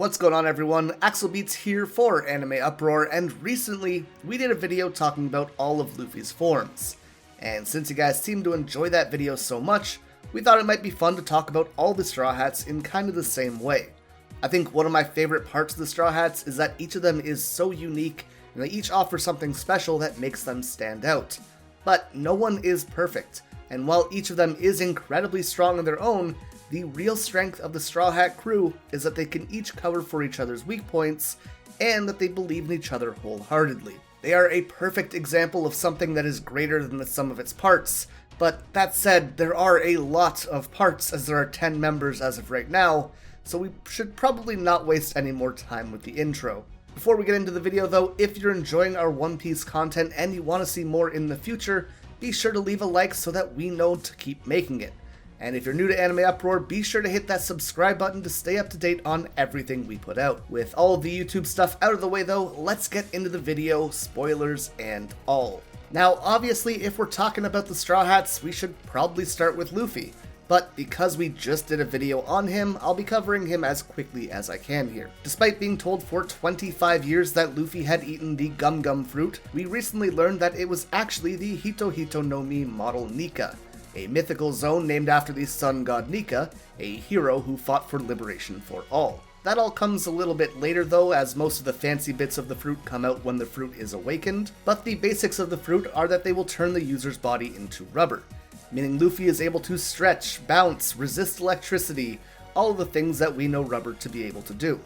What's going on, everyone? AxelBeats here for Anime Uproar, and recently we did a video talking about all of Luffy's forms. And since you guys seem to enjoy that video so much, we thought it might be fun to talk about all the Straw Hats in kind of the same way. I think one of my favorite parts of the Straw Hats is that each of them is so unique, and they each offer something special that makes them stand out. But no one is perfect, and while each of them is incredibly strong on their own, the real strength of the Straw Hat crew is that they can each cover for each other's weak points, and that they believe in each other wholeheartedly. They are a perfect example of something that is greater than the sum of its parts, but that said, there are a lot of parts as there are 10 members as of right now, so we should probably not waste any more time with the intro. Before we get into the video though, if you're enjoying our One Piece content and you want to see more in the future, be sure to leave a like so that we know to keep making it. And if you're new to Anime Uproar, be sure to hit that subscribe button to stay up to date on everything we put out. With all of the YouTube stuff out of the way though, let's get into the video, spoilers and all. Now obviously if we're talking about the Straw Hats, we should probably start with Luffy. But because we just did a video on him, I'll be covering him as quickly as I can here. Despite being told for 25 years that Luffy had eaten the Gum Gum fruit, we recently learned that it was actually the Hito Hito no Mi model Nika, a mythical zone named after the sun god Nika, a hero who fought for liberation for all. That all comes a little bit later though, as most of the fancy bits of the fruit come out when the fruit is awakened, but the basics of the fruit are that they will turn the user's body into rubber, meaning Luffy is able to stretch, bounce, resist electricity, all of the things that we know rubber to be able to do.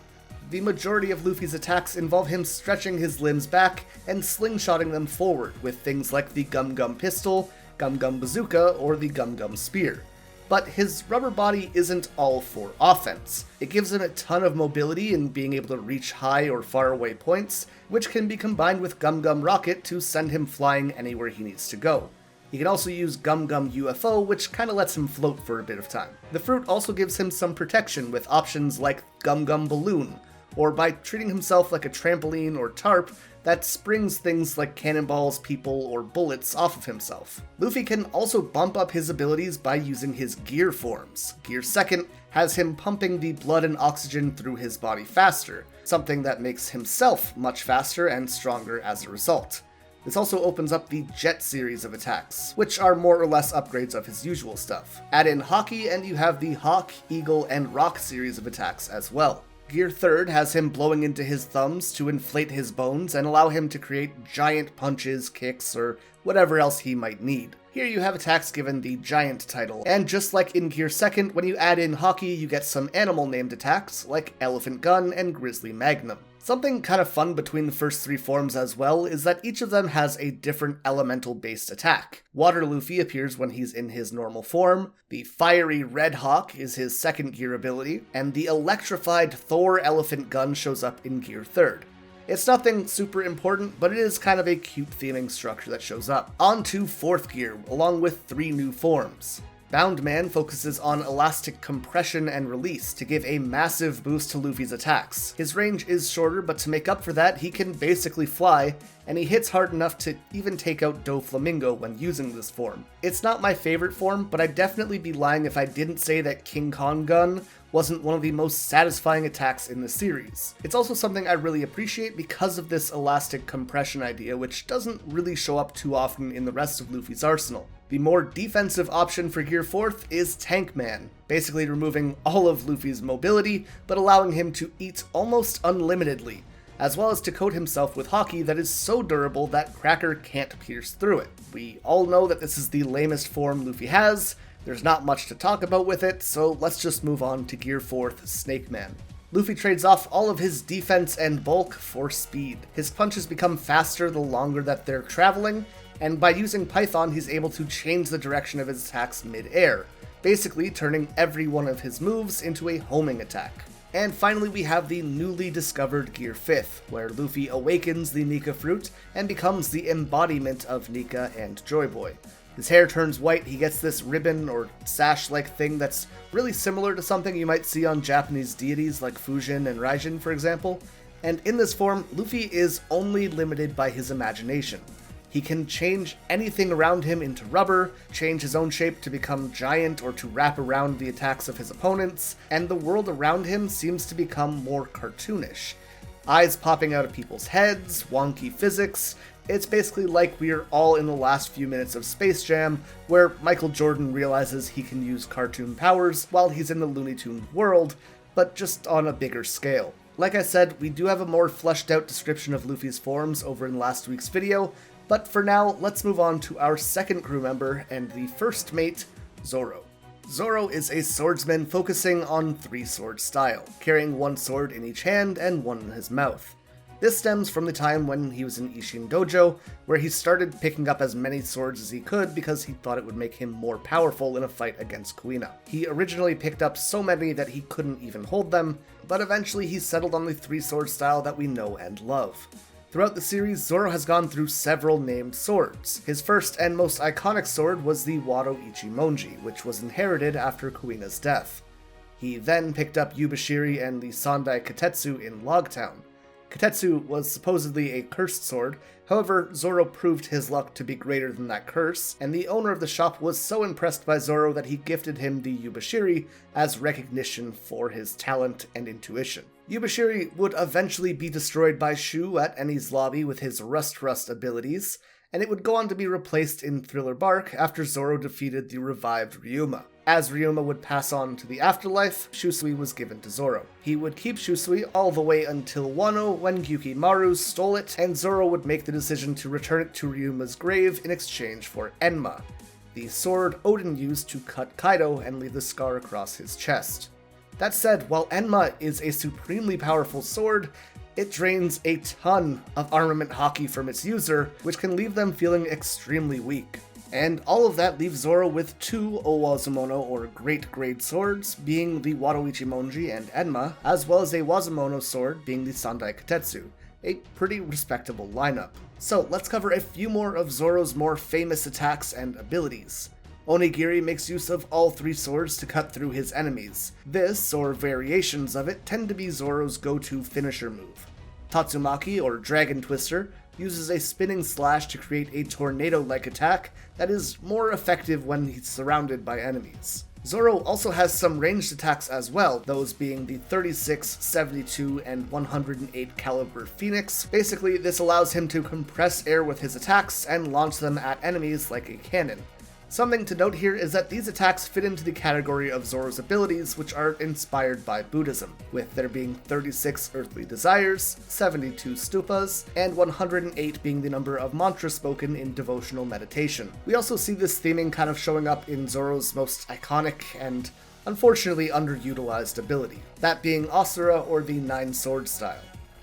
The majority of Luffy's attacks involve him stretching his limbs back and slingshotting them forward with things like the Gum Gum pistol, Gum Gum Bazooka, or the Gum Gum Spear. But his rubber body isn't all for offense. It gives him a ton of mobility in being able to reach high or far away points, which can be combined with Gum Gum Rocket to send him flying anywhere he needs to go. He can also use Gum Gum UFO, which kinda lets him float for a bit of time. The fruit also gives him some protection with options like Gum Gum Balloon, or by treating himself like a trampoline or tarp that springs things like cannonballs, people, or bullets off of himself. Luffy can also bump up his abilities by using his gear forms. Gear Second has him pumping the blood and oxygen through his body faster, something that makes himself much faster and stronger as a result. This also opens up the Jet series of attacks, which are more or less upgrades of his usual stuff. Add in Haki and you have the Hawk, Eagle, and Rock series of attacks as well. Gear Third has him blowing into his thumbs to inflate his bones and allow him to create giant punches, kicks, or whatever else he might need. Here you have attacks given the Giant title, and just like in Gear Second, when you add in Haki, you get some animal-named attacks like Elephant Gun and Grizzly Magnum. Something kind of fun between the first three forms as well is that each of them has a different elemental-based attack. Water Luffy appears when he's in his normal form, the Fiery Red Hawk is his second gear ability, and the Electrified Thor Elephant Gun shows up in Gear Third. It's nothing super important, but it is kind of a cute theming structure that shows up. On to fourth gear, along with 3 new forms. Bound Man focuses on elastic compression and release to give a massive boost to Luffy's attacks. His range is shorter, but to make up for that, he can basically fly, and he hits hard enough to even take out Doflamingo when using this form. It's not my favorite form, but I'd definitely be lying if I didn't say that King Kong Gun wasn't one of the most satisfying attacks in the series. It's also something I really appreciate because of this elastic compression idea, which doesn't really show up too often in the rest of Luffy's arsenal. The more defensive option for Gear Fourth is Tank Man, basically removing all of Luffy's mobility, but allowing him to eat almost unlimitedly, as well as to coat himself with Haki that is so durable that Cracker can't pierce through it. We all know that this is the lamest form Luffy has. There's not much to talk about with it, so let's just move on to Gear Fourth, Snake Man. Luffy trades off all of his defense and bulk for speed. His punches become faster the longer that they're traveling, and by using Python he's able to change the direction of his attacks mid-air, basically turning every one of his moves into a homing attack. And finally we have the newly discovered Gear Fifth, where Luffy awakens the Nika fruit and becomes the embodiment of Nika and Joy Boy. His hair turns white, he gets this ribbon or sash-like thing that's really similar to something you might see on Japanese deities like Fujin and Raijin, for example. And in this form, Luffy is only limited by his imagination. He can change anything around him into rubber, change his own shape to become giant or to wrap around the attacks of his opponents, and the world around him seems to become more cartoonish. Eyes popping out of people's heads, wonky physics. It's basically like we're all in the last few minutes of Space Jam, where Michael Jordan realizes he can use cartoon powers while he's in the Looney Tunes world, but just on a bigger scale. Like I said, we do have a more fleshed out description of Luffy's forms over in last week's video, but for now, let's move on to our second crew member and the first mate, Zoro. Zoro is a swordsman focusing on three-sword style, carrying one sword in each hand and one in his mouth. This stems from the time when he was in Ishin Dojo, where he started picking up as many swords as he could because he thought it would make him more powerful in a fight against Kuina. He originally picked up so many that he couldn't even hold them, but eventually he settled on the three-sword style that we know and love. Throughout the series, Zoro has gone through several named swords. His first and most iconic sword was the Wado Ichimonji, which was inherited after Kuina's death. He then picked up Yubashiri and the Sandai Katetsu in Logtown. Katetsu was supposedly a cursed sword, however, Zoro proved his luck to be greater than that curse, and the owner of the shop was so impressed by Zoro that he gifted him the Yubashiri as recognition for his talent and intuition. Yubashiri would eventually be destroyed by Shu at Eni's lobby with his Rust abilities, and it would go on to be replaced in Thriller Bark after Zoro defeated the revived Ryuma. As Ryuma would pass on to the afterlife, Shusui was given to Zoro. He would keep Shusui all the way until Wano when Gyukimaru stole it, and Zoro would make the decision to return it to Ryuma's grave in exchange for Enma, the sword Odin used to cut Kaido and leave the scar across his chest. That said, while Enma is a supremely powerful sword, it drains a ton of armament haki from its user, which can leave them feeling extremely weak. And all of that leaves Zoro with two Owazumono or Great Grade swords, being the Wado Ichimonji and Enma, as well as a Wazumono sword being the Sandai Katetsu, a pretty respectable lineup. So let's cover a few more of Zoro's more famous attacks and abilities. Onigiri makes use of all three swords to cut through his enemies. This, or variations of it, tend to be Zoro's go-to finisher move. Tatsumaki, or Dragon Twister, uses a spinning slash to create a tornado-like attack that is more effective when he's surrounded by enemies. Zoro also has some ranged attacks as well, those being the 36, 72, and 108 caliber Phoenix. Basically, this allows him to compress air with his attacks and launch them at enemies like a cannon. Something to note here is that these attacks fit into the category of Zoro's abilities, which are inspired by Buddhism, with there being 36 earthly desires, 72 stupas, and 108 being the number of mantras spoken in devotional meditation. We also see this theming kind of showing up in Zoro's most iconic and unfortunately underutilized ability, that being Asura, or the Nine Sword style.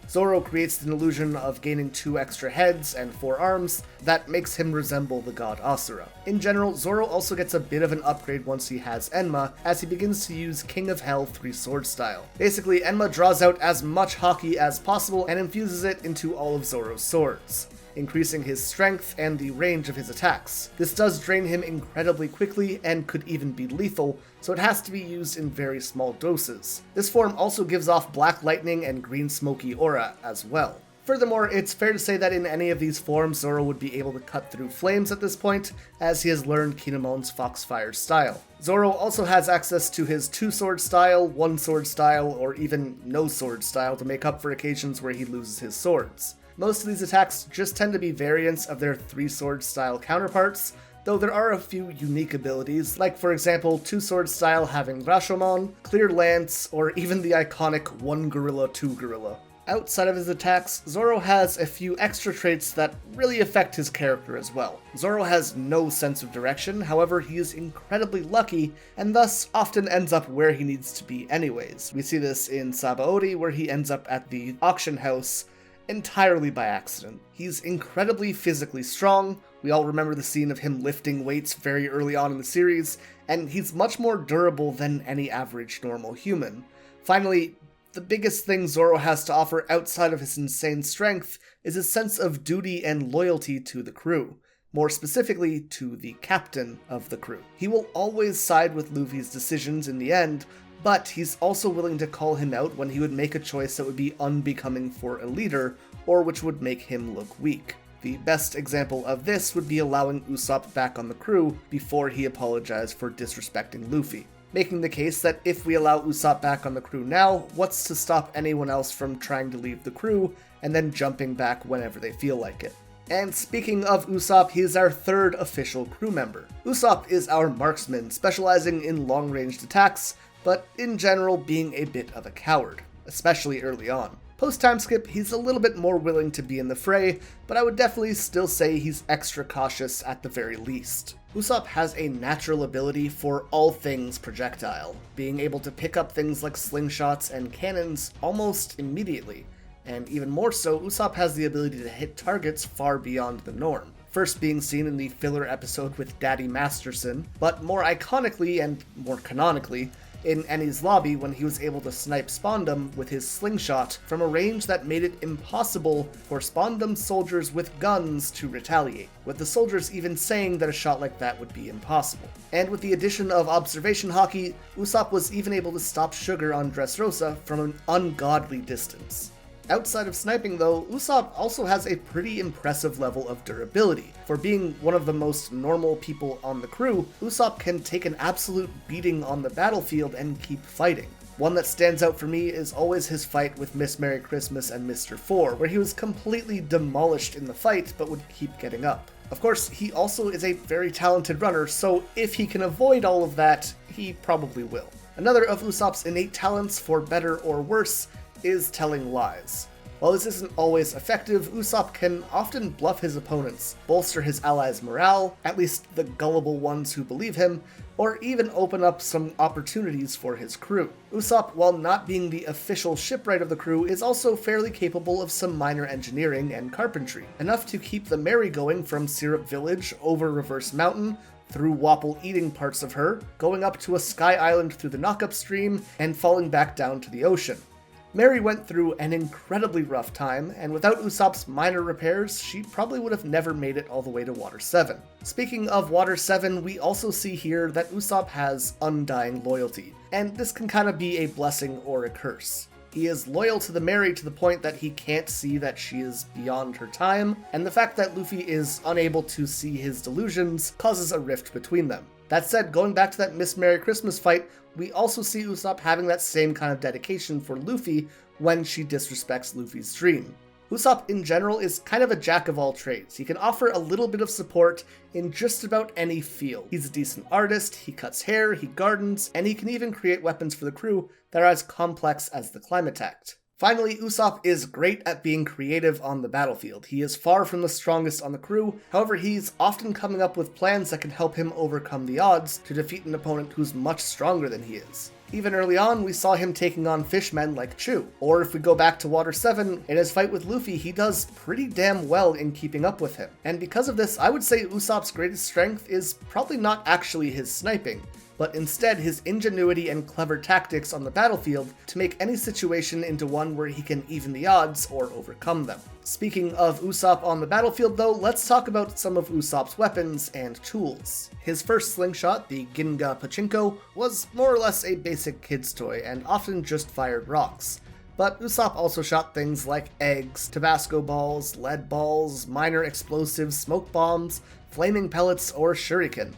Zoro creates an illusion of gaining 2 extra heads and 4 arms that makes him resemble the god Asura. In general, Zoro also gets a bit of an upgrade once he has Enma, as he begins to use King of Hell 3-sword style. Basically, Enma draws out as much haki as possible and infuses it into all of Zoro's swords, increasing his strength and the range of his attacks. This does drain him incredibly quickly and could even be lethal, so it has to be used in very small doses. This form also gives off black lightning and green smoky aura as well. Furthermore, it's fair to say that in any of these forms, Zoro would be able to cut through flames at this point, as he has learned Kinemon's Foxfire style. Zoro also has access to his 2-sword style, 1-sword style, or even no sword style to make up for occasions where he loses his swords. Most of these attacks just tend to be variants of their 3-sword style counterparts, though there are a few unique abilities, like for example 2-sword style having Rashomon, Clear Lance, or even the iconic 1 Gorilla 2 Gorilla. Outside of his attacks, Zoro has a few extra traits that really affect his character as well. Zoro has no sense of direction, however he is incredibly lucky, and thus often ends up where he needs to be anyways. We see this in Sabaody, where he ends up at the auction house entirely by accident. He's incredibly physically strong. We all remember the scene of him lifting weights very early on in the series, and he's much more durable than any average normal human. Finally, the biggest thing Zoro has to offer outside of his insane strength is his sense of duty and loyalty to the crew, more specifically to the captain of the crew. He will always side with Luffy's decisions in the end, but he's also willing to call him out when he would make a choice that would be unbecoming for a leader, or which would make him look weak. The best example of this would be allowing Usopp back on the crew before he apologized for disrespecting Luffy, making the case that if we allow Usopp back on the crew now, what's to stop anyone else from trying to leave the crew and then jumping back whenever they feel like it. And speaking of Usopp, he is our third official crew member. Usopp is our marksman, specializing in long-ranged attacks, but in general being a bit of a coward, especially early on. Post-time skip, he's a little bit more willing to be in the fray, but I would definitely still say he's extra cautious at the very least. Usopp has a natural ability for all things projectile, being able to pick up things like slingshots and cannons almost immediately, and even more so, Usopp has the ability to hit targets far beyond the norm. First being seen in the filler episode with Daddy Masterson, but more iconically and more canonically, in Enies lobby when he was able to snipe Spondum with his slingshot from a range that made it impossible for Spondum's soldiers with guns to retaliate, with the soldiers even saying that a shot like that would be impossible. And with the addition of observation hockey, Usopp was even able to stop Sugar on Dressrosa from an ungodly distance. Outside of sniping though, Usopp also has a pretty impressive level of durability. For being one of the most normal people on the crew, Usopp can take an absolute beating on the battlefield and keep fighting. One that stands out for me is always his fight with Miss Merry Christmas and Mr. Four, where he was completely demolished in the fight but would keep getting up. Of course, he also is a very talented runner, so if he can avoid all of that, he probably will. Another of Usopp's innate talents, for better or worse, is telling lies. While this isn't always effective, Usopp can often bluff his opponents, bolster his allies' morale, at least the gullible ones who believe him, or even open up some opportunities for his crew. Usopp, while not being the official shipwright of the crew, is also fairly capable of some minor engineering and carpentry, enough to keep the Merry going from Syrup Village over Reverse Mountain, through Wapple eating parts of her, going up to a sky island through the Knockup Stream, and falling back down to the ocean. Mary went through an incredibly rough time, and without Usopp's minor repairs, she probably would have never made it all the way to Water 7. Speaking of Water 7, we also see here that Usopp has undying loyalty, and this can kind of be a blessing or a curse. He is loyal to the Mary to the point that he can't see that she is beyond her time, and the fact that Luffy is unable to see his delusions causes a rift between them. That said, going back to that Miss Merry Christmas fight, we also see Usopp having that same kind of dedication for Luffy when she disrespects Luffy's dream. Usopp in general is kind of a jack of all trades. He can offer a little bit of support in just about any field. He's a decent artist, he cuts hair, he gardens, and he can even create weapons for the crew that are as complex as the Climatect. Finally, Usopp is great at being creative on the battlefield. He is far from the strongest on the crew, however he's often coming up with plans that can help him overcome the odds to defeat an opponent who's much stronger than he is. Even early on, we saw him taking on fishmen like Chu. Or if we go back to Water 7, in his fight with Luffy, he does pretty damn well in keeping up with him. And because of this, I would say Usopp's greatest strength is probably not actually his sniping, but instead his ingenuity and clever tactics on the battlefield to make any situation into one where he can even the odds or overcome them. Speaking of Usopp on the battlefield though, let's talk about some of Usopp's weapons and tools. His first slingshot, the Ginga Pachinko, was more or less a basic kid's toy and often just fired rocks. But Usopp also shot things like eggs, Tabasco balls, lead balls, minor explosives, smoke bombs, flaming pellets, or shuriken.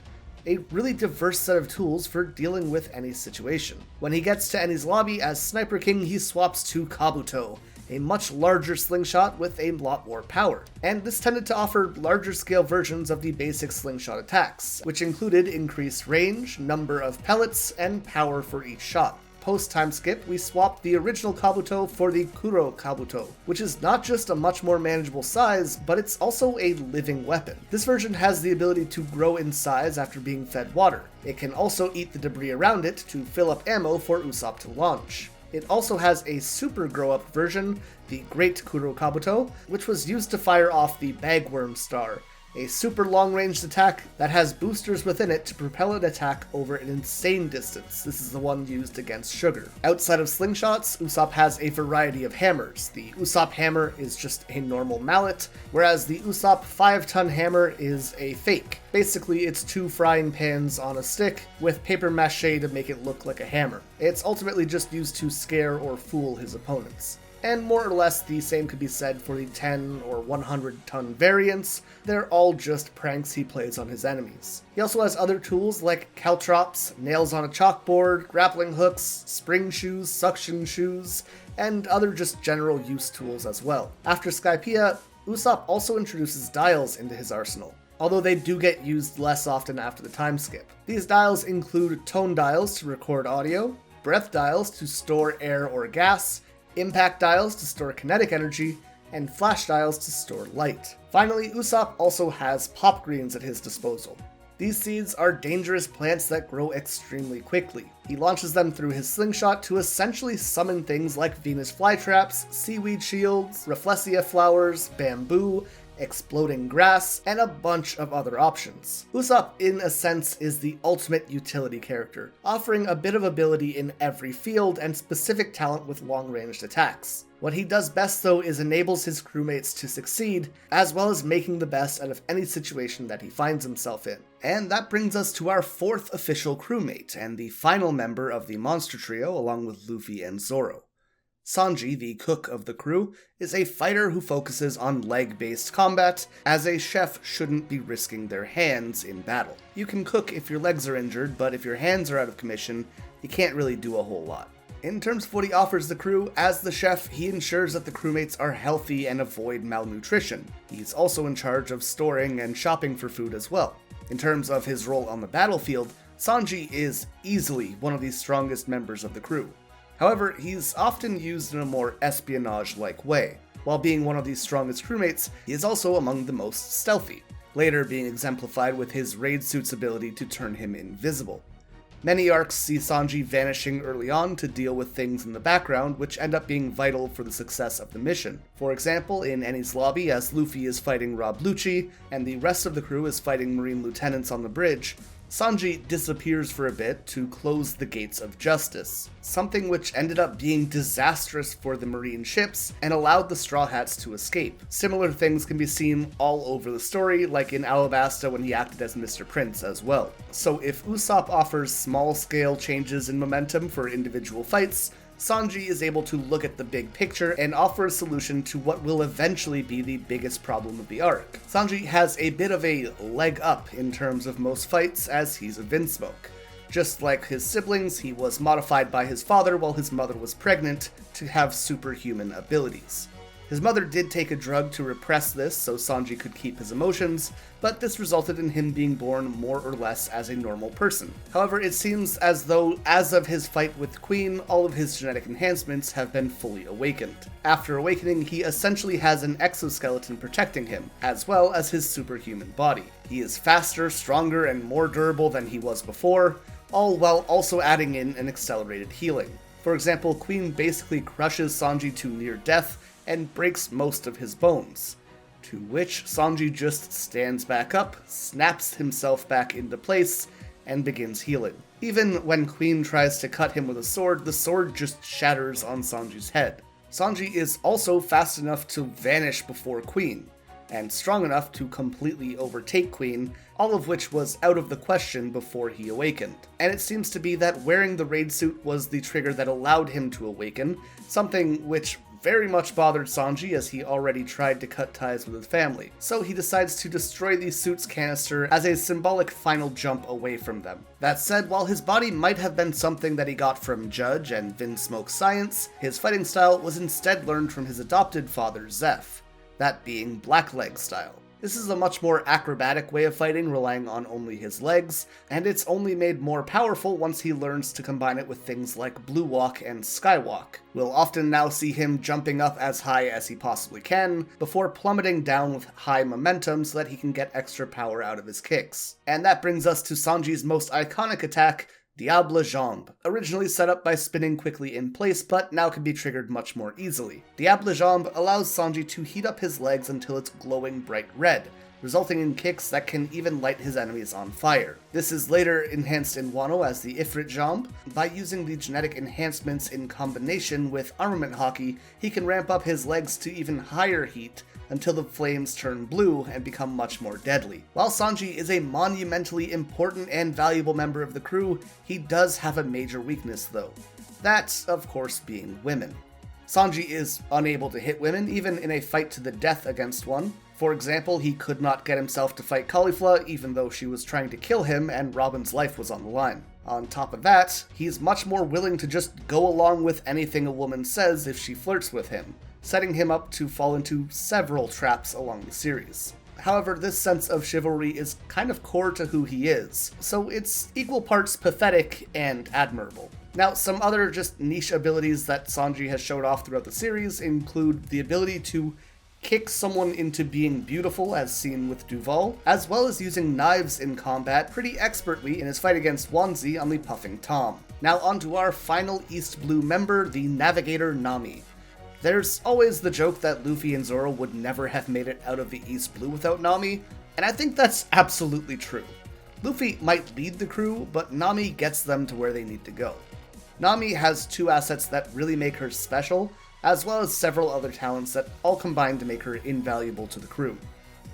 A really diverse set of tools for dealing with any situation. When he gets to Enies lobby as Sniper King, he swaps to Kabuto, a much larger slingshot with a lot more power. And this tended to offer larger scale versions of the basic slingshot attacks, which included increased range, number of pellets, and power for each shot. Post-time skip, we swapped the original Kabuto for the Kuro Kabuto, which is not just a much more manageable size, but it's also a living weapon. This version has the ability to grow in size after being fed water. It can also eat the debris around it to fill up ammo for Usopp to launch. It also has a super grow-up version, the Great Kuro Kabuto, which was used to fire off the Bagworm Star, a super long-ranged attack that has boosters within it to propel an attack over an insane distance. This is the one used against Sugar. Outside of slingshots, Usopp has a variety of hammers. The Usopp hammer is just a normal mallet, whereas the Usopp 5-ton hammer is a fake. Basically, it's 2 frying pans on a stick with paper mache to make it look like a hammer. It's ultimately just used to scare or fool his opponents. and more or less the same could be said for the 10 or 100 ton variants. They're all just pranks he plays on his enemies. He also has other tools like caltrops, nails on a chalkboard, grappling hooks, spring shoes, suction shoes, and other just general use tools as well. After Skypiea, Usopp also introduces dials into his arsenal, although they do get used less often after the time skip. These dials include tone dials to record audio, breath dials to store air or gas, impact dials to store kinetic energy, and flash dials to store light. Finally, Usopp also has pop greens at his disposal. These seeds are dangerous plants that grow extremely quickly. He launches them through his slingshot to essentially summon things like Venus flytraps, seaweed shields, Rafflesia flowers, bamboo, exploding grass, and a bunch of other options. Usopp, in a sense, is the ultimate utility character, offering a bit of ability in every field and specific talent with long-ranged attacks. What he does best, though, is enables his crewmates to succeed, as well as making the best out of any situation that he finds himself in. And that brings us to our fourth official crewmate, and the final member of the monster trio, along with Luffy and Zoro. Sanji, the cook of the crew, is a fighter who focuses on leg-based combat, as a chef shouldn't be risking their hands in battle. You can cook if your legs are injured, but if your hands are out of commission, you can't really do a whole lot. In terms of what he offers the crew, as the chef, he ensures that the crewmates are healthy and avoid malnutrition. He's also in charge of storing and shopping for food as well. In terms of his role on the battlefield, Sanji is easily one of the strongest members of the crew. However, he's often used in a more espionage-like way. While being one of the strongest crewmates, he is also among the most stealthy, later being exemplified with his raid suit's ability to turn him invisible. Many arcs see Sanji vanishing early on to deal with things in the background, which end up being vital for the success of the mission. For example, in Enies Lobby, as Luffy is fighting Rob Lucci, and the rest of the crew is fighting Marine lieutenants on the bridge, Sanji disappears for a bit to close the gates of justice, something which ended up being disastrous for the Marine ships and allowed the Straw Hats to escape. Similar things can be seen all over the story, like in Alabasta when he acted as Mr. Prince as well. So if Usopp offers small-scale changes in momentum for individual fights, Sanji is able to look at the big picture and offer a solution to what will eventually be the biggest problem of the arc. Sanji has a bit of a leg up in terms of most fights, as he's a Vinsmoke. Just like his siblings, he was modified by his father while his mother was pregnant to have superhuman abilities. His mother did take a drug to repress this so Sanji could keep his emotions, but this resulted in him being born more or less as a normal person. However, it seems as though, as of his fight with Queen, all of his genetic enhancements have been fully awakened. After awakening, he essentially has an exoskeleton protecting him, as well as his superhuman body. He is faster, stronger, and more durable than he was before, all while also adding in an accelerated healing. For example, Queen basically crushes Sanji to near death and breaks most of his bones, to which Sanji just stands back up, snaps himself back into place, and begins healing. Even when Queen tries to cut him with a sword, the sword just shatters on Sanji's head. Sanji is also fast enough to vanish before Queen, and strong enough to completely overtake Queen, all of which was out of the question before he awakened. And it seems to be that wearing the raid suit was the trigger that allowed him to awaken, something which very much bothered Sanji as he already tried to cut ties with his family. So he decides to destroy the suit's canister as a symbolic final jump away from them. That said, while his body might have been something that he got from Judge and Vinsmoke's science, his fighting style was instead learned from his adopted father, Zeph, that being Blackleg style. This is a much more acrobatic way of fighting, relying on only his legs, and it's only made more powerful once he learns to combine it with things like Blue Walk and Skywalk. We'll often now see him jumping up as high as he possibly can, before plummeting down with high momentum so that he can get extra power out of his kicks. And that brings us to Sanji's most iconic attack, Diable Jambe, originally set up by spinning quickly in place, but now can be triggered much more easily. Diable Jambe allows Sanji to heat up his legs until it's glowing bright red, resulting in kicks that can even light his enemies on fire. This is later enhanced in Wano as the Ifrit Jambe. By using the genetic enhancements in combination with Armament Hockey, he can ramp up his legs to even higher heat, until the flames turn blue and become much more deadly. While Sanji is a monumentally important and valuable member of the crew, he does have a major weakness though. That, of course, being women. Sanji is unable to hit women, even in a fight to the death against one. For example, he could not get himself to fight Caulifla, even though she was trying to kill him and Robin's life was on the line. On top of that, he's much more willing to just go along with anything a woman says if she flirts with him, setting him up to fall into several traps along the series. However, this sense of chivalry is kind of core to who he is, so it's equal parts pathetic and admirable. Now, some other just niche abilities that Sanji has showed off throughout the series include the ability to kick someone into being beautiful, as seen with Duval, as well as using knives in combat pretty expertly in his fight against Wanzi on the Puffing Tom. Now onto our final East Blue member, the Navigator Nami. There's always the joke that Luffy and Zoro would never have made it out of the East Blue without Nami, and I think that's absolutely true. Luffy might lead the crew, but Nami gets them to where they need to go. Nami has two assets that really make her special, as well as several other talents that all combine to make her invaluable to the crew.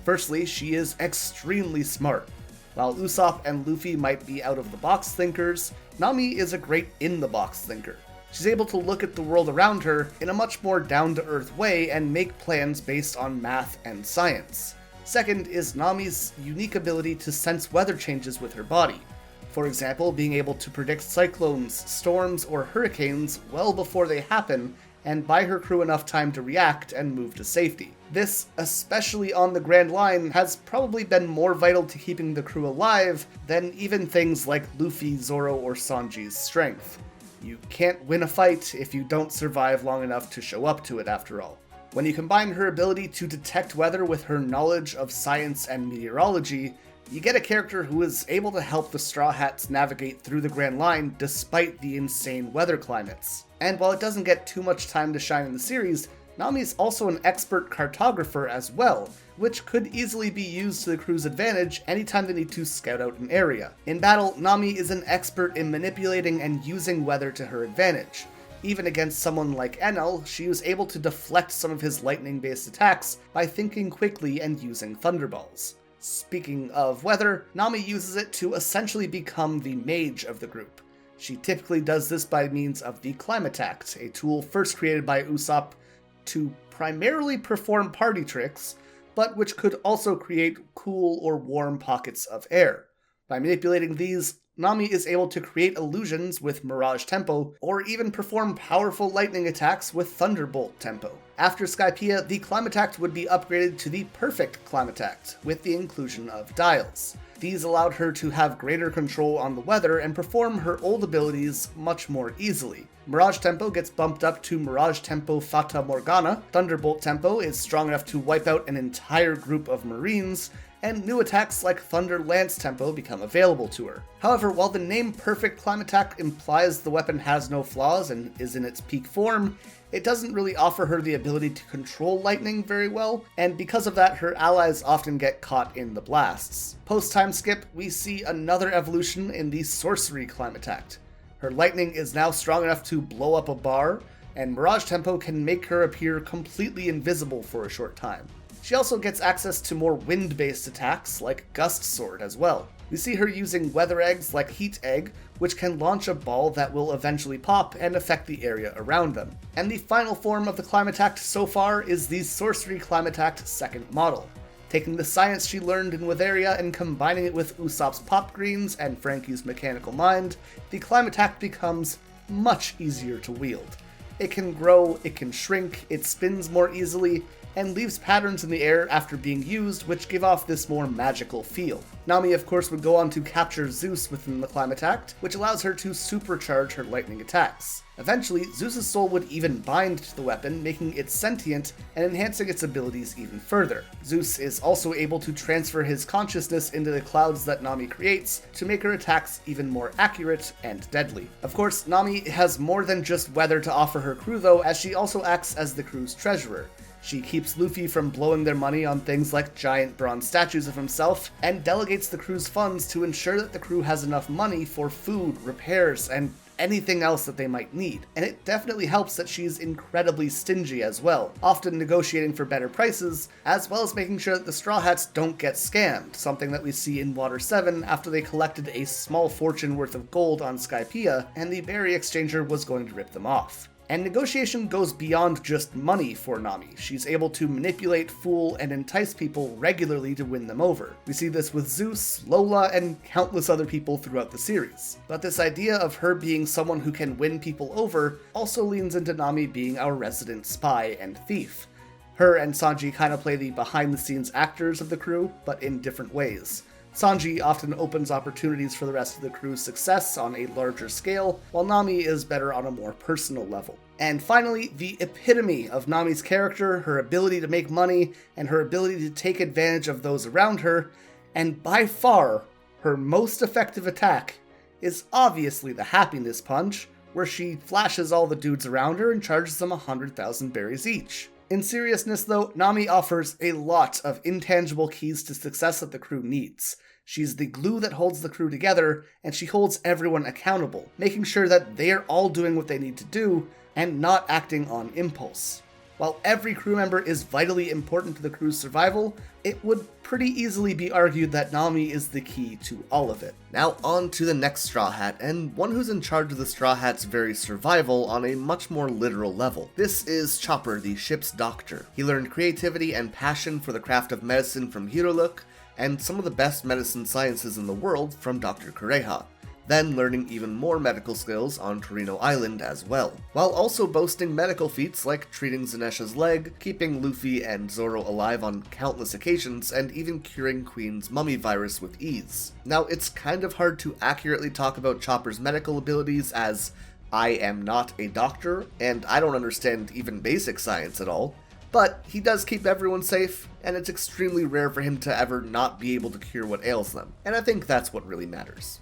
Firstly, she is extremely smart. While Usopp and Luffy might be out-of-the-box thinkers, Nami is a great in-the-box thinker. She's able to look at the world around her in a much more down-to-earth way and make plans based on math and science. Second is Nami's unique ability to sense weather changes with her body. For example, being able to predict cyclones, storms, or hurricanes well before they happen, and buy her crew enough time to react and move to safety. This, especially on the Grand Line, has probably been more vital to keeping the crew alive than even things like Luffy, Zoro, or Sanji's strength. You can't win a fight if you don't survive long enough to show up to it, after all. When you combine her ability to detect weather with her knowledge of science and meteorology, you get a character who is able to help the Straw Hats navigate through the Grand Line despite the insane weather climates. And while it doesn't get too much time to shine in the series, Nami is also an expert cartographer as well, which could easily be used to the crew's advantage anytime they need to scout out an area. In battle, Nami is an expert in manipulating and using weather to her advantage. Even against someone like Enel, she was able to deflect some of his lightning-based attacks by thinking quickly and using thunderballs. Speaking of weather, Nami uses it to essentially become the mage of the group. She typically does this by means of the Climatact, a tool first created by Usopp to primarily perform party tricks, but which could also create cool or warm pockets of air. By manipulating these, Nami is able to create illusions with Mirage Tempo, or even perform powerful lightning attacks with Thunderbolt Tempo. After Skypiea, the Climatact would be upgraded to the Perfect Climatact, with the inclusion of dials. These allowed her to have greater control on the weather and perform her old abilities much more easily. Mirage Tempo gets bumped up to Mirage Tempo Fata Morgana, Thunderbolt Tempo is strong enough to wipe out an entire group of Marines, and new attacks like Thunder Lance Tempo become available to her. However, while the name Perfect Climatact implies the weapon has no flaws and is in its peak form, it doesn't really offer her the ability to control lightning very well, and because of that, her allies often get caught in the blasts. Post-time skip, we see another evolution in the Sorcery Climatact. Her lightning is now strong enough to blow up a bar, and Mirage Tempo can make her appear completely invisible for a short time. She also gets access to more wind-based attacks, like Gust Sword as well. We see her using weather eggs like Heat Egg, which can launch a ball that will eventually pop and affect the area around them. And the final form of the Climatact so far is the Sorcery Climatact second model. Taking the science she learned in Witheria and combining it with Usopp's Pop Greens and Frankie's Mechanical Mind, the Climatact becomes much easier to wield. It can grow, it can shrink, it spins more easily, and leaves patterns in the air after being used, which give off this more magical feel. Nami, of course, would go on to capture Zeus within the Climatact, which allows her to supercharge her lightning attacks. Eventually, Zeus's soul would even bind to the weapon, making it sentient and enhancing its abilities even further. Zeus is also able to transfer his consciousness into the clouds that Nami creates to make her attacks even more accurate and deadly. Of course, Nami has more than just weather to offer her crew though, as she also acts as the crew's treasurer. She keeps Luffy from blowing their money on things like giant bronze statues of himself, and delegates the crew's funds to ensure that the crew has enough money for food, repairs, and anything else that they might need. And it definitely helps that she's incredibly stingy as well, often negotiating for better prices, as well as making sure that the Straw Hats don't get scammed, something that we see in Water 7 after they collected a small fortune worth of gold on Skypiea, and the Berry Exchanger was going to rip them off. And negotiation goes beyond just money for Nami. She's able to manipulate, fool, and entice people regularly to win them over. We see this with Zeus, Lola, and countless other people throughout the series. But this idea of her being someone who can win people over also leans into Nami being our resident spy and thief. Her and Sanji kind of play the behind-the-scenes actors of the crew, but in different ways. Sanji often opens opportunities for the rest of the crew's success on a larger scale, while Nami is better on a more personal level. And finally, the epitome of Nami's character, her ability to make money, and her ability to take advantage of those around her, and by far, her most effective attack, is obviously the happiness punch, where she flashes all the dudes around her and charges them 100,000 berries each. In seriousness though, Nami offers a lot of intangible keys to success that the crew needs. She's the glue that holds the crew together, and she holds everyone accountable, making sure that they're all doing what they need to do, and not acting on impulse. While every crew member is vitally important to the crew's survival, it would pretty easily be argued that Nami is the key to all of it. Now on to the next Straw Hat, and one who's in charge of the Straw Hat's very survival on a much more literal level. This is Chopper, the ship's doctor. He learned creativity and passion for the craft of medicine from Hiruluk, and some of the best medicine sciences in the world from Dr. Kureha, then learning even more medical skills on Torino Island as well, while also boasting medical feats like treating Zanesha's leg, keeping Luffy and Zoro alive on countless occasions, and even curing Queen's mummy virus with ease. Now, it's kind of hard to accurately talk about Chopper's medical abilities, as I am not a doctor, and I don't understand even basic science at all, but he does keep everyone safe, and it's extremely rare for him to ever not be able to cure what ails them, and I think that's what really matters.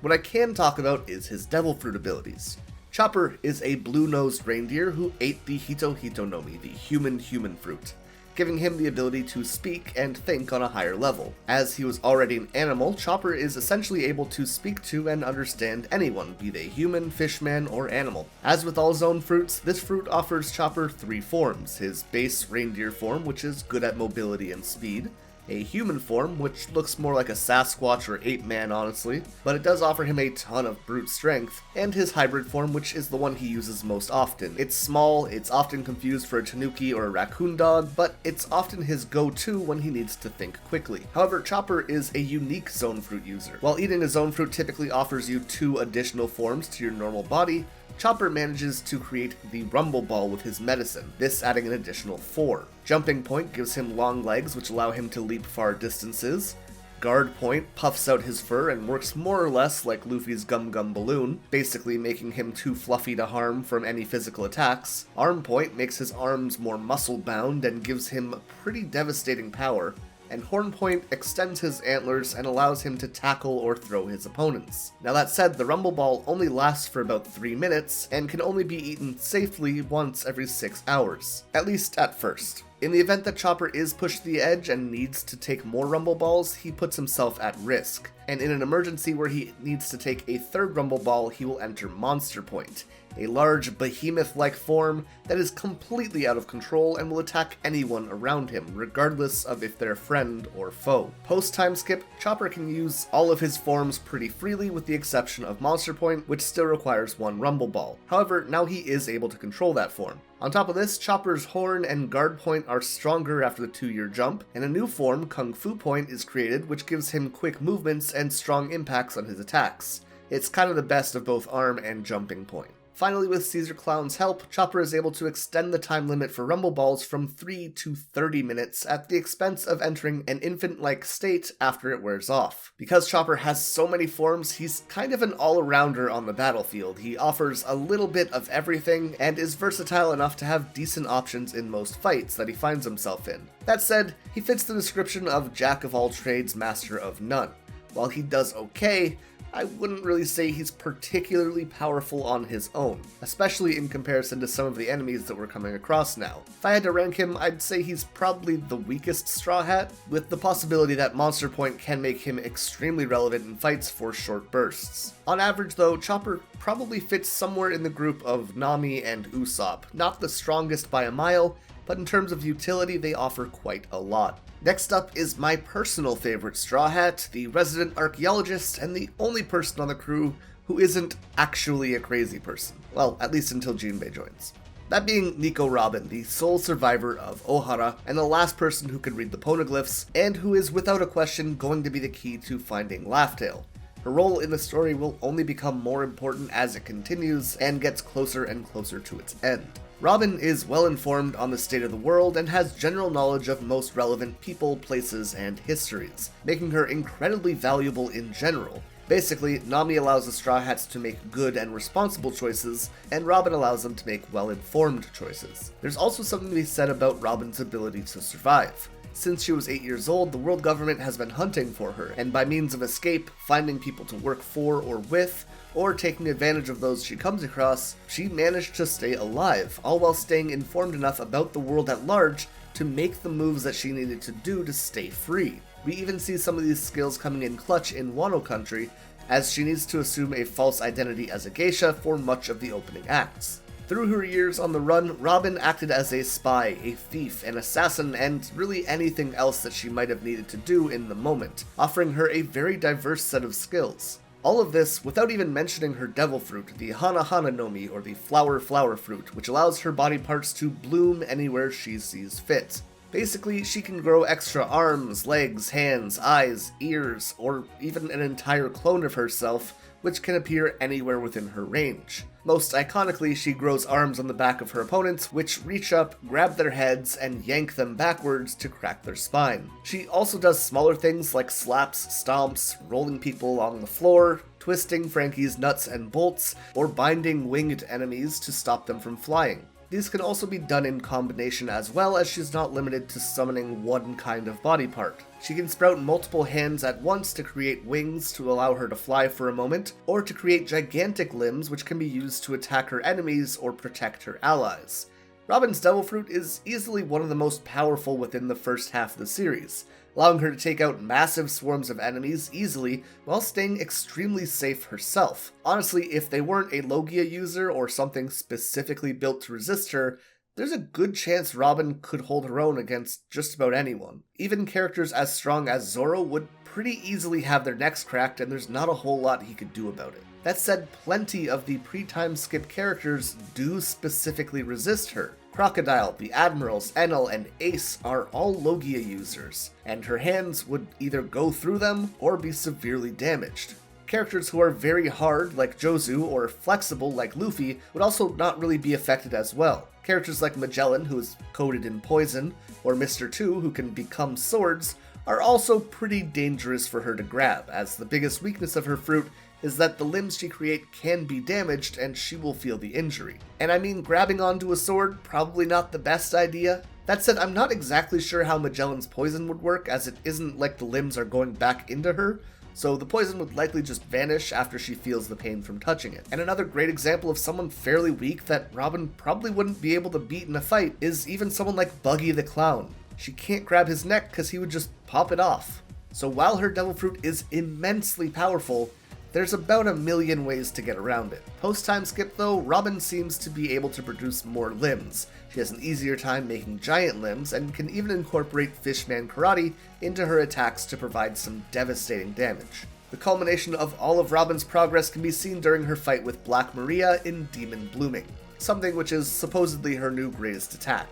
What I can talk about is his devil fruit abilities. Chopper is a blue-nosed reindeer who ate the Hito Hito Nomi, the human fruit, giving him the ability to speak and think on a higher level. As he was already an animal, Chopper is essentially able to speak to and understand anyone, be they human, fishman, or animal. As with all zone fruits, this fruit offers Chopper 3 forms: his base reindeer form, which is good at mobility and speed, a human form, which looks more like a Sasquatch or ape-man honestly, but it does offer him a ton of brute strength, and his hybrid form, which is the one he uses most often. It's small, it's often confused for a tanuki or a raccoon dog, but it's often his go-to when he needs to think quickly. However, Chopper is a unique zone fruit user. While eating a zone fruit typically offers you 2 additional forms to your normal body, Chopper manages to create the Rumble Ball with his medicine, this adding an additional 4. Jumping Point gives him long legs which allow him to leap far distances. Guard Point puffs out his fur and works more or less like Luffy's Gum Gum Balloon, basically making him too fluffy to harm from any physical attacks. Arm Point makes his arms more muscle-bound and gives him pretty devastating power. And Horn Point extends his antlers and allows him to tackle or throw his opponents. Now that said, the Rumble Ball only lasts for about 3 minutes, and can only be eaten safely once every 6 hours, at least at first. In the event that Chopper is pushed to the edge and needs to take more Rumble Balls, he puts himself at risk, and in an emergency where he needs to take a 3rd Rumble Ball, he will enter Monster Point, a large behemoth-like form that is completely out of control and will attack anyone around him, regardless of if they're friend or foe. Post-time skip, Chopper can use all of his forms pretty freely with the exception of Monster Point, which still requires 1 Rumble Ball. However, now he is able to control that form. On top of this, Chopper's Horn and Guard Point are stronger after the 2-year jump, and a new form, Kung Fu Point, is created which gives him quick movements and strong impacts on his attacks. It's kind of the best of both arm and jumping point. Finally, with Caesar Clown's help, Chopper is able to extend the time limit for Rumble Balls from 3 to 30 minutes at the expense of entering an infant-like state after it wears off. Because Chopper has so many forms, he's kind of an all-arounder on the battlefield. He offers a little bit of everything and is versatile enough to have decent options in most fights that he finds himself in. That said, he fits the description of Jack of all trades, master of none. While he does okay, I wouldn't really say he's particularly powerful on his own, especially in comparison to some of the enemies that we're coming across now. If I had to rank him, I'd say he's probably the weakest Straw Hat, with the possibility that Monster Point can make him extremely relevant in fights for short bursts. On average though, Chopper probably fits somewhere in the group of Nami and Usopp, not the strongest by a mile, but in terms of utility they offer quite a lot. Next up is my personal favorite Straw Hat, the resident archaeologist and the only person on the crew who isn't actually a crazy person. Well, at least until Jinbe joins. That being Nico Robin, the sole survivor of Ohara, and the last person who can read the poneglyphs, and who is without a question going to be the key to finding Laugh-Tale. Her role in the story will only become more important as it continues and gets closer and closer to its end. Robin is well informed on the state of the world and has general knowledge of most relevant people, places, and histories, making her incredibly valuable in general. Basically, Nami allows the Straw Hats to make good and responsible choices, and Robin allows them to make well-informed choices. There's also something to be said about Robin's ability to survive. Since she was 8 years old, the world government has been hunting for her, and by means of escape, finding people to work for or with, or taking advantage of those she comes across, she managed to stay alive, all while staying informed enough about the world at large to make the moves that she needed to do to stay free. We even see some of these skills coming in clutch in Wano Country, as she needs to assume a false identity as a geisha for much of the opening acts. Through her years on the run, Robin acted as a spy, a thief, an assassin, and really anything else that she might have needed to do in the moment, offering her a very diverse set of skills. All of this without even mentioning her devil fruit, the Hana Hana Nomi, or the Flower fruit, which allows her body parts to bloom anywhere she sees fit. Basically, she can grow extra arms, legs, hands, eyes, ears, or even an entire clone of herself, which can appear anywhere within her range. Most iconically, she grows arms on the back of her opponents, which reach up, grab their heads, and yank them backwards to crack their spine. She also does smaller things like slaps, stomps, rolling people along the floor, twisting Frankie's nuts and bolts, or binding winged enemies to stop them from flying. These can also be done in combination as well, as she's not limited to summoning one kind of body part. She can sprout multiple hands at once to create wings to allow her to fly for a moment, or to create gigantic limbs which can be used to attack her enemies or protect her allies. Robin's Devil Fruit is easily one of the most powerful within the first half of the series, allowing her to take out massive swarms of enemies easily while staying extremely safe herself. Honestly, if they weren't a Logia user or something specifically built to resist her, there's a good chance Robin could hold her own against just about anyone. Even characters as strong as Zoro would pretty easily have their necks cracked, and there's not a whole lot he could do about it. That said, plenty of the pre-time skip characters do specifically resist her. Crocodile, the Admirals, Enel, and Ace are all Logia users, and her hands would either go through them or be severely damaged. Characters who are very hard, like Jozu, or flexible, like Luffy, would also not really be affected as well. Characters like Magellan, who is coated in poison, or Mr. 2, who can become swords, are also pretty dangerous for her to grab, as the biggest weakness of her fruit is that the limbs she creates can be damaged and she will feel the injury. And I mean, grabbing onto a sword, probably not the best idea. That said, I'm not exactly sure how Magellan's poison would work, as it isn't like the limbs are going back into her, so the poison would likely just vanish after she feels the pain from touching it. And another great example of someone fairly weak that Robin probably wouldn't be able to beat in a fight is even someone like Buggy the Clown. She can't grab his neck because he would just pop it off. So while her Devil Fruit is immensely powerful, there's about a million ways to get around it. Post-time skip though, Robin seems to be able to produce more limbs. She has an easier time making giant limbs, and can even incorporate Fishman Karate into her attacks to provide some devastating damage. The culmination of all of Robin's progress can be seen during her fight with Black Maria in Demon Blooming, something which is supposedly her new greatest attack.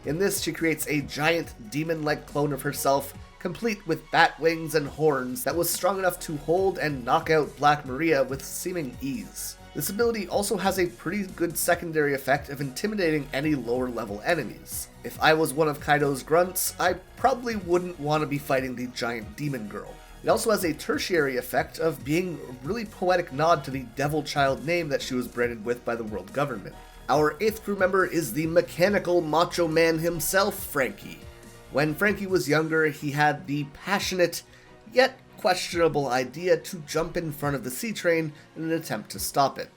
In this, she creates a giant demon-like clone of herself, complete with bat wings and horns, that was strong enough to hold and knock out Black Maria with seeming ease. This ability also has a pretty good secondary effect of intimidating any lower level enemies. If I was one of Kaido's grunts, I probably wouldn't want to be fighting the giant demon girl. It also has a tertiary effect of being a really poetic nod to the Devil Child name that she was branded with by the world government. Our 8th crew member is the mechanical macho man himself, Frankie. When Frankie was younger, he had the passionate, yet questionable idea to jump in front of the sea train in an attempt to stop it.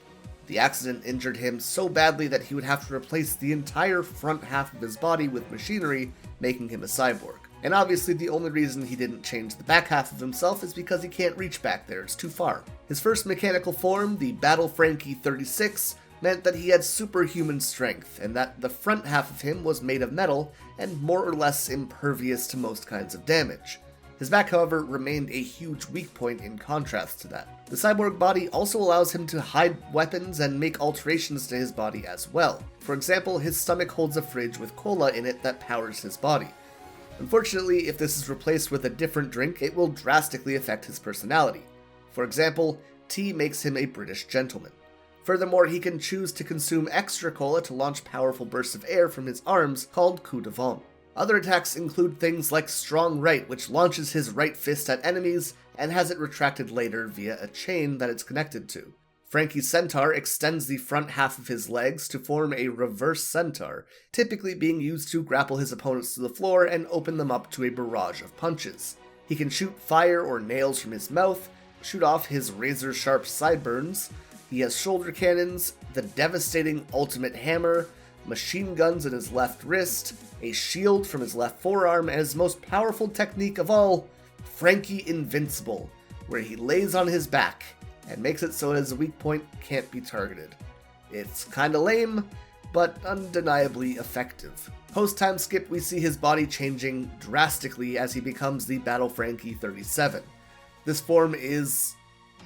The accident injured him so badly that he would have to replace the entire front half of his body with machinery, making him a cyborg. And obviously the only reason he didn't change the back half of himself is because he can't reach back there, it's too far. His first mechanical form, the Battle Frankie 36, meant that he had superhuman strength, and that the front half of him was made of metal and more or less impervious to most kinds of damage. His back, however, remained a huge weak point in contrast to that. The cyborg body also allows him to hide weapons and make alterations to his body as well. For example, his stomach holds a fridge with cola in it that powers his body. Unfortunately, if this is replaced with a different drink, it will drastically affect his personality. For example, tea makes him a British gentleman. Furthermore, he can choose to consume extra cola to launch powerful bursts of air from his arms called coups de vent. Other attacks include things like Strong Right, which launches his right fist at enemies and has it retracted later via a chain that it's connected to. Frankie's centaur extends the front half of his legs to form a reverse centaur, typically being used to grapple his opponents to the floor and open them up to a barrage of punches. He can shoot fire or nails from his mouth, shoot off his razor-sharp sideburns. He has shoulder cannons, the devastating ultimate hammer, machine guns in his left wrist, a shield from his left forearm, and his most powerful technique of all, Frankie Invincible, where he lays on his back and makes it so his weak point can't be targeted. It's kinda lame, but undeniably effective. Post-time skip, we see his body changing drastically as he becomes the Battle Frankie 37. This form is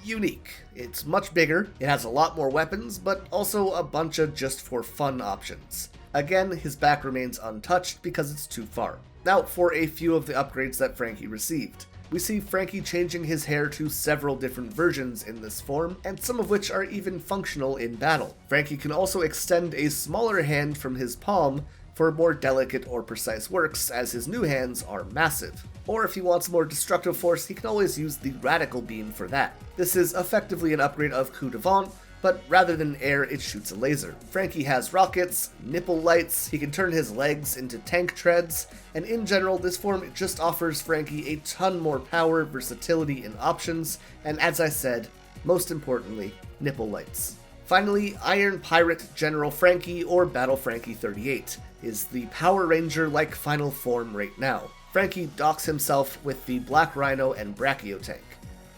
unique. It's much bigger, it has a lot more weapons, but also a bunch of just for fun options. Again, his back remains untouched because it's too far. Now for a few of the upgrades that Frankie received. We see Frankie changing his hair to several different versions in this form, and some of which are even functional in battle. Frankie can also extend a smaller hand from his palm for more delicate or precise works, as his new hands are massive. Or if he wants more destructive force, he can always use the Radical Beam for that. This is effectively an upgrade of Coup de Vent, but rather than air, it shoots a laser. Frankie has rockets, nipple lights, he can turn his legs into tank treads, and in general, this form just offers Frankie a ton more power, versatility, and options, and as I said, most importantly, nipple lights. Finally, Iron Pirate General Frankie, or Battle Frankie 38, is the Power Ranger-like final form right now. Frankie docks himself with the Black Rhino and Brachio tank.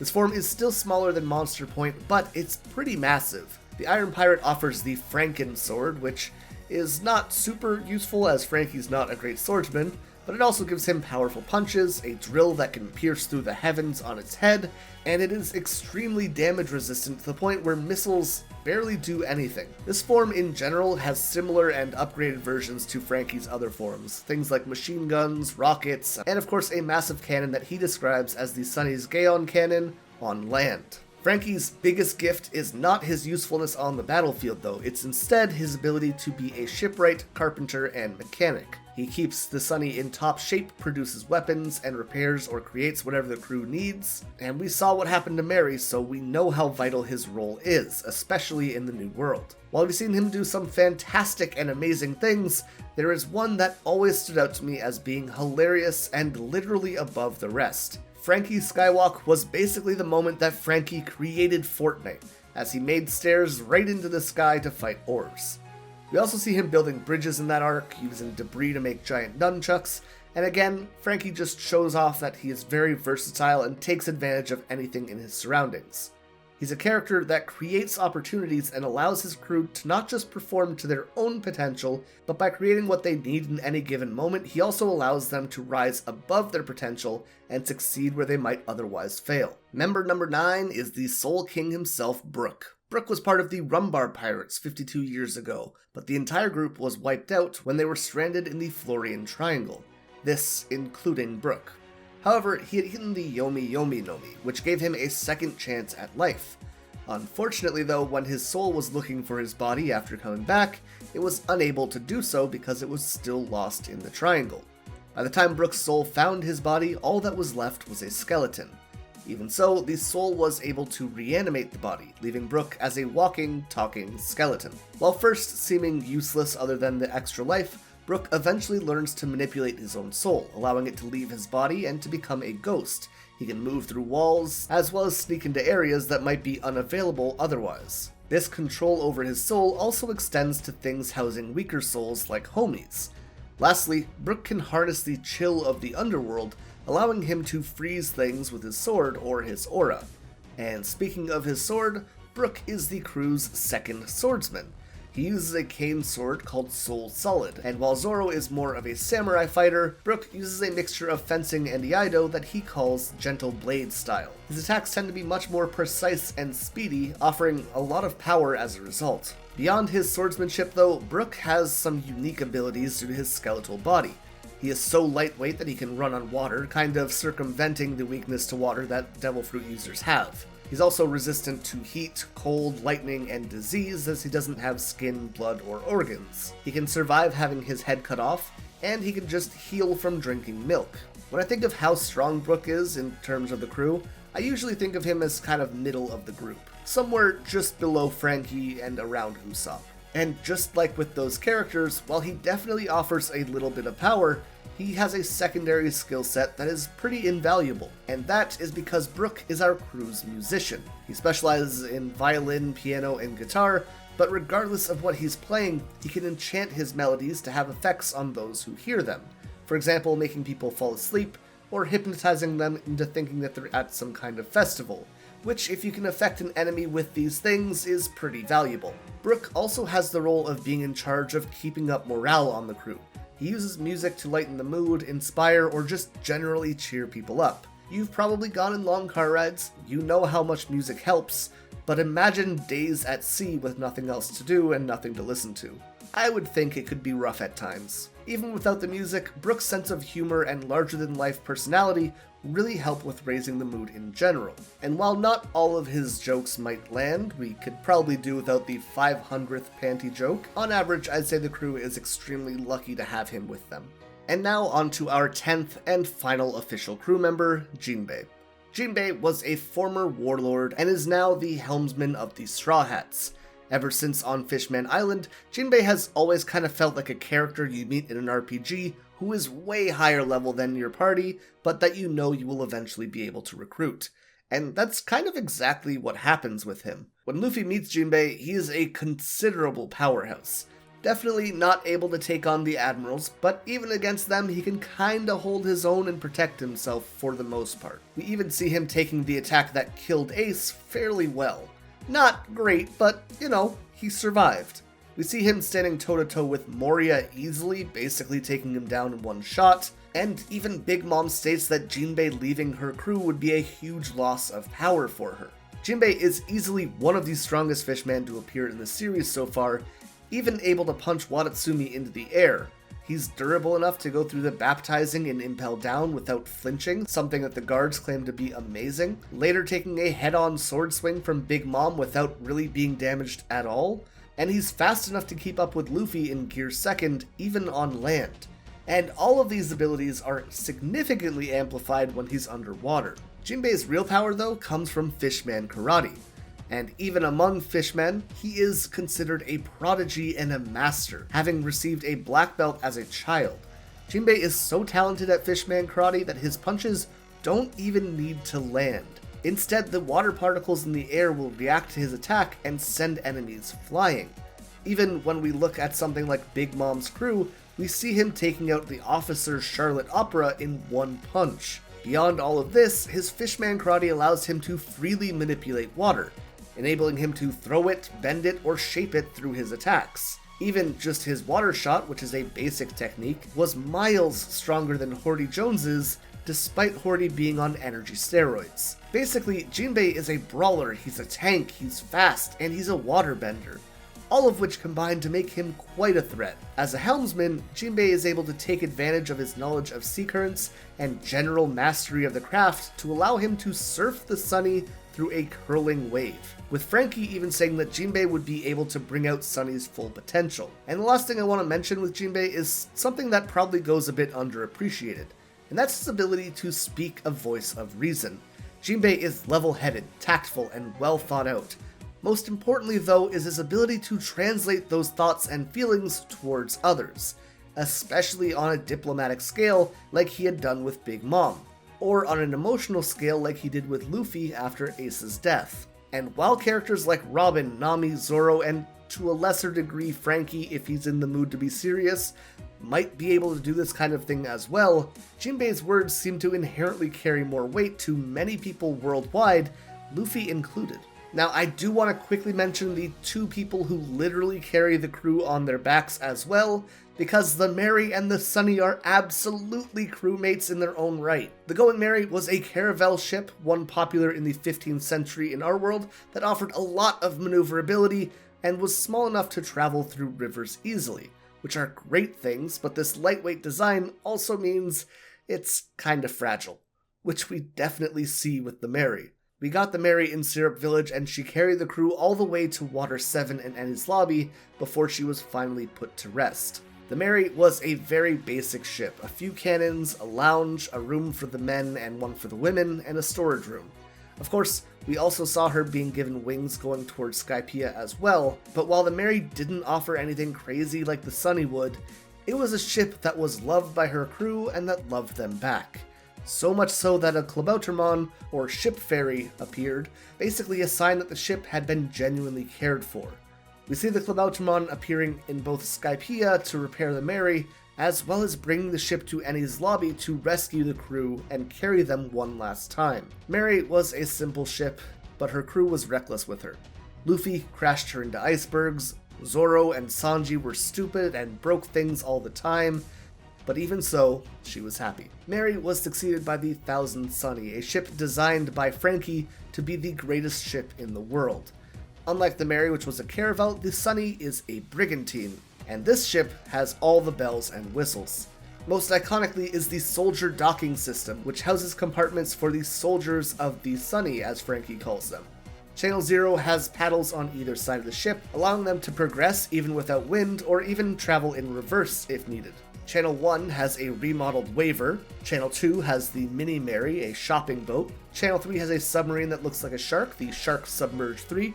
This form is still smaller than Monster Point, but it's pretty massive. The Iron Pirate offers the Franken Sword, which is not super useful as Frankie's not a great swordsman, but it also gives him powerful punches, a drill that can pierce through the heavens on its head, and it is extremely damage resistant to the point where missiles barely do anything. This form in general has similar and upgraded versions to Frankie's other forms, things like machine guns, rockets, and of course a massive cannon that he describes as the Sunny's Gaon cannon on land. Frankie's biggest gift is not his usefulness on the battlefield though, it's instead his ability to be a shipwright, carpenter, and mechanic. He keeps the Sunny in top shape, produces weapons, and repairs or creates whatever the crew needs, and we saw what happened to Mary, so we know how vital his role is, especially in the New World. While we've seen him do some fantastic and amazing things, there is one that always stood out to me as being hilarious and literally above the rest. Frankie's Skywalk was basically the moment that Frankie created Fortnite, as he made stairs right into the sky to fight ores. We also see him building bridges in that arc, using debris to make giant nunchucks, and again, Frankie just shows off that he is very versatile and takes advantage of anything in his surroundings. He's a character that creates opportunities and allows his crew to not just perform to their own potential, but by creating what they need in any given moment, he also allows them to rise above their potential and succeed where they might otherwise fail. Member number 9 is the Soul King himself, Brook. Brook was part of the Rumbar Pirates 52 years ago, but the entire group was wiped out when they were stranded in the Florian Triangle, this including Brook. However, he had eaten the Yomi Yomi Nomi, which gave him a second chance at life. Unfortunately though, when his soul was looking for his body after coming back, it was unable to do so because it was still lost in the triangle. By the time Brook's soul found his body, all that was left was a skeleton. Even so, the soul was able to reanimate the body, leaving Brook as a walking, talking skeleton. While first seeming useless other than the extra life, Brook eventually learns to manipulate his own soul, allowing it to leave his body and to become a ghost. He can move through walls, as well as sneak into areas that might be unavailable otherwise. This control over his soul also extends to things housing weaker souls like homies. Lastly, Brook can harness the chill of the underworld, allowing him to freeze things with his sword or his aura. And speaking of his sword, Brook is the crew's second swordsman. He uses a cane sword called Soul Solid, and while Zoro is more of a samurai fighter, Brook uses a mixture of fencing and iaido that he calls gentle blade style. His attacks tend to be much more precise and speedy, offering a lot of power as a result. Beyond his swordsmanship though, Brook has some unique abilities due to his skeletal body. He is so lightweight that he can run on water, kind of circumventing the weakness to water that Devil Fruit users have. He's also resistant to heat, cold, lightning, and disease as he doesn't have skin, blood, or organs. He can survive having his head cut off, and he can just heal from drinking milk. When I think of how strong Brook is in terms of the crew, I usually think of him as kind of middle of the group, somewhere just below Frankie and around Usopp. And just like with those characters, while he definitely offers a little bit of power, he has a secondary skill set that is pretty invaluable, and that is because Brook is our crew's musician. He specializes in violin, piano, and guitar, but regardless of what he's playing, he can enchant his melodies to have effects on those who hear them. For example, making people fall asleep, or hypnotizing them into thinking that they're at some kind of festival, which, if you can affect an enemy with these things, is pretty valuable. Brook also has the role of being in charge of keeping up morale on the crew. He uses music to lighten the mood, inspire, or just generally cheer people up. You've probably gone in long car rides, you know how much music helps, but imagine days at sea with nothing else to do and nothing to listen to. I would think it could be rough at times. Even without the music, Brook's sense of humor and larger-than-life personality really help with raising the mood in general. And while not all of his jokes might land, we could probably do without the 500th panty joke. On average, I'd say the crew is extremely lucky to have him with them. And now on to our 10th and final official crew member, Jinbe. Jinbe was a former warlord and is now the helmsman of the Straw Hats. Ever since on Fishman Island, Jinbe has always kind of felt like a character you meet in an RPG who is way higher level than your party, but that you know you will eventually be able to recruit. And that's kind of exactly what happens with him. When Luffy meets Jinbe, he is a considerable powerhouse. Definitely not able to take on the admirals, but even against them he can kinda hold his own and protect himself for the most part. We even see him taking the attack that killed Ace fairly well. Not great, but, he survived. We see him standing toe-to-toe with Moria easily, basically taking him down in one shot, and even Big Mom states that Jinbe leaving her crew would be a huge loss of power for her. Jinbe is easily one of the strongest fishman to appear in the series so far, even able to punch Watatsumi into the air. He's durable enough to go through the baptizing and impel down without flinching, something that the guards claim to be amazing. Later taking a head-on sword swing from Big Mom without really being damaged at all. And he's fast enough to keep up with Luffy in Gear 2nd, even on land. And all of these abilities are significantly amplified when he's underwater. Jinbe's real power, though, comes from Fishman Karate. And even among fishmen, he is considered a prodigy and a master, having received a black belt as a child. Jinbe is so talented at Fishman Karate that his punches don't even need to land. Instead, the water particles in the air will react to his attack and send enemies flying. Even when we look at something like Big Mom's crew, we see him taking out the officer Charlotte Opera in one punch. Beyond all of this, his Fishman Karate allows him to freely manipulate water, enabling him to throw it, bend it, or shape it through his attacks. Even just his water shot, which is a basic technique, was miles stronger than Horty Jones's, despite Horty being on energy steroids. Basically, Jinbe is a brawler, he's a tank, he's fast, and he's a waterbender. All of which combine to make him quite a threat. As a helmsman, Jinbe is able to take advantage of his knowledge of sea currents and general mastery of the craft to allow him to surf the Sunny through a curling wave, with Frankie even saying that Jinbe would be able to bring out Sunny's full potential. And the last thing I want to mention with Jinbe is something that probably goes a bit underappreciated, and that's his ability to speak a voice of reason. Jinbe is level-headed, tactful, and well thought out. Most importantly, though, is his ability to translate those thoughts and feelings towards others, especially on a diplomatic scale like he had done with Big Mom, or on an emotional scale like he did with Luffy after Ace's death. And while characters like Robin, Nami, Zoro, and to a lesser degree Frankie if he's in the mood to be serious, might be able to do this kind of thing as well, Jinbe's words seem to inherently carry more weight to many people worldwide, Luffy included. Now, I do want to quickly mention the two people who literally carry the crew on their backs as well, because the Mary and the Sunny are absolutely crewmates in their own right. The Going Mary was a caravel ship, one popular in the 15th century in our world, that offered a lot of maneuverability and was small enough to travel through rivers easily, which are great things, but this lightweight design also means it's kind of fragile, which we definitely see with the Mary. We got the Mary in Syrup Village, and she carried the crew all the way to Water 7 in Enies Lobby before she was finally put to rest. The Mary was a very basic ship, a few cannons, a lounge, a room for the men and one for the women, and a storage room. Of course, we also saw her being given wings going towards Skypiea as well, but while the Mary didn't offer anything crazy like the Sunny would, it was a ship that was loved by her crew and that loved them back. So much so that a Klabautermann, or ship fairy, appeared, basically a sign that the ship had been genuinely cared for. We see the Klabautermann appearing in both Skypiea to repair the Mary, as well as bringing the ship to Enies Lobby to rescue the crew and carry them one last time. Mary was a simple ship, but her crew was reckless with her. Luffy crashed her into icebergs, Zoro and Sanji were stupid and broke things all the time, but even so, she was happy. Mary was succeeded by the Thousand Sunny, a ship designed by Frankie to be the greatest ship in the world. Unlike the Mary, which was a caravel, the Sunny is a brigantine, and this ship has all the bells and whistles. Most iconically is the soldier docking system, which houses compartments for the soldiers of the Sunny, as Frankie calls them. Channel 0 has paddles on either side of the ship, allowing them to progress even without wind or even travel in reverse if needed. Channel 1 has a remodeled Waver, Channel 2 has the Mini Mary, a shopping boat, Channel 3 has a submarine that looks like a shark, the Shark Submerged 3,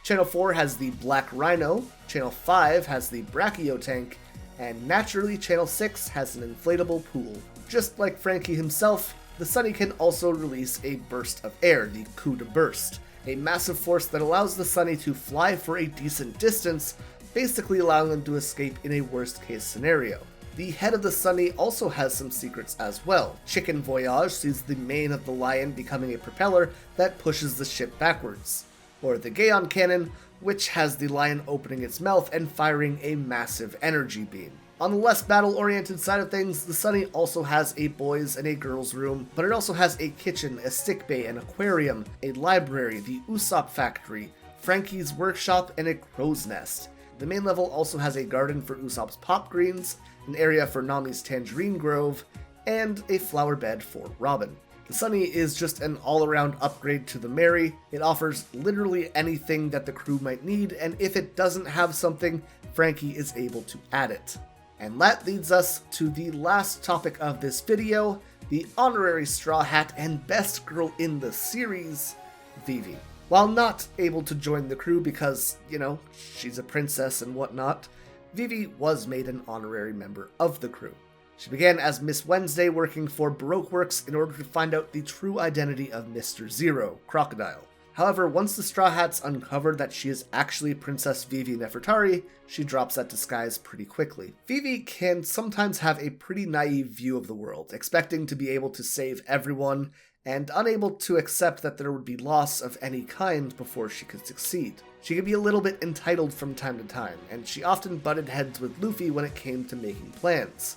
Channel 4 has the Black Rhino, Channel 5 has the Brachio Tank, and naturally Channel 6 has an inflatable pool. Just like Frankie himself, the Sunny can also release a burst of air, the coup de burst, a massive force that allows the Sunny to fly for a decent distance, basically allowing them to escape in a worst case scenario. The head of the Sunny also has some secrets as well. Chicken Voyage sees the mane of the lion becoming a propeller that pushes the ship backwards. Or the Gaon Cannon, which has the lion opening its mouth and firing a massive energy beam. On the less battle-oriented side of things, the Sunny also has a boys' and a girls' room, but it also has a kitchen, a sick bay, an aquarium, a library, the Usopp factory, Frankie's workshop, and a crow's nest. The main level also has a garden for Usopp's pop greens, an area for Nami's tangerine grove, and a flower bed for Robin. The Sunny is just an all-around upgrade to the Mary. It offers literally anything that the crew might need, and if it doesn't have something, Frankie is able to add it. And that leads us to the last topic of this video, the honorary Straw Hat and best girl in the series, Vivi. While not able to join the crew because, she's a princess and whatnot, Vivi was made an honorary member of the crew. She began as Miss Wednesday working for Baroque Works in order to find out the true identity of Mr. Zero, Crocodile. However, once the Straw Hats uncovered that she is actually Princess Vivi Nefertari, she drops that disguise pretty quickly. Vivi can sometimes have a pretty naive view of the world, expecting to be able to save everyone, and unable to accept that there would be loss of any kind before she could succeed. She could be a little bit entitled from time to time, and she often butted heads with Luffy when it came to making plans.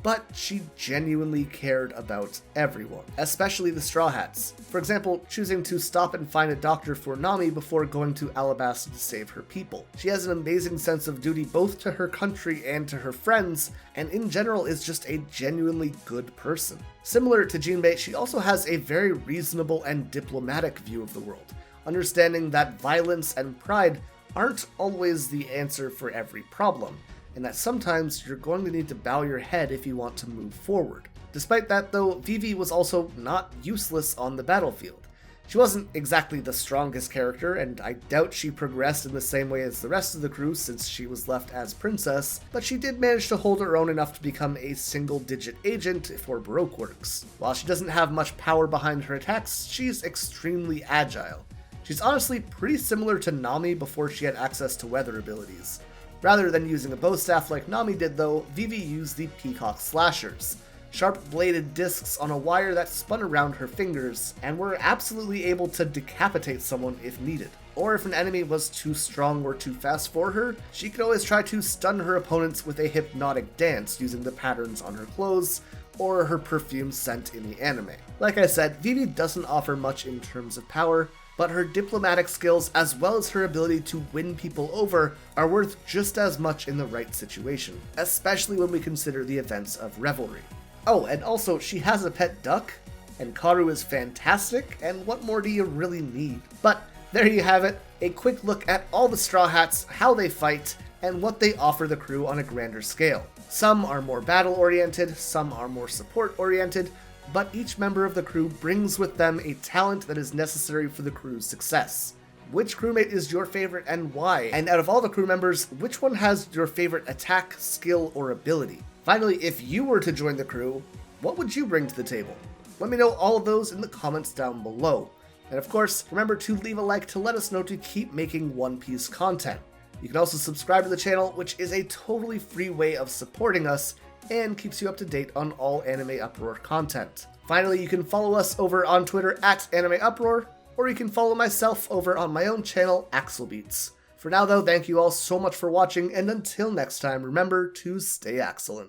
But she genuinely cared about everyone, especially the Straw Hats. For example, choosing to stop and find a doctor for Nami before going to Alabasta to save her people. She has an amazing sense of duty both to her country and to her friends, and in general is just a genuinely good person. Similar to Jinbe, she also has a very reasonable and diplomatic view of the world, understanding that violence and pride aren't always the answer for every problem, and that sometimes you're going to need to bow your head if you want to move forward. Despite that though, Vivi was also not useless on the battlefield. She wasn't exactly the strongest character, and I doubt she progressed in the same way as the rest of the crew since she was left as princess, but she did manage to hold her own enough to become a single-digit agent for Baroque Works. While she doesn't have much power behind her attacks, she's extremely agile. She's honestly pretty similar to Nami before she had access to weather abilities. Rather than using a bow staff like Nami did though, Vivi used the Peacock Slashers. sharp-bladed discs on a wire that spun around her fingers, and were absolutely able to decapitate someone if needed. Or if an enemy was too strong or too fast for her, she could always try to stun her opponents with a hypnotic dance using the patterns on her clothes or her perfume scent in the anime. Like I said, Vivi doesn't offer much in terms of power, but her diplomatic skills as well as her ability to win people over are worth just as much in the right situation, especially when we consider the events of Revelry. Oh, and also she has a pet duck, and Karu is fantastic, and what more do you really need? But there you have it, a quick look at all the Straw Hats, how they fight, and what they offer the crew on a grander scale. Some are more battle-oriented, some are more support-oriented, but each member of the crew brings with them a talent that is necessary for the crew's success. Which crewmate is your favorite and why? And out of all the crew members, which one has your favorite attack, skill, or ability? Finally, if you were to join the crew, what would you bring to the table? Let me know all of those in the comments down below. And of course, remember to leave a like to let us know to keep making One Piece content. You can also subscribe to the channel, which is a totally free way of supporting us and keeps you up to date on all Anime Uproar content. Finally, you can follow us over on Twitter at Anime Uproar, or you can follow myself over on my own channel, AxelBeats. For now though, thank you all so much for watching, and until next time, remember to stay excellent.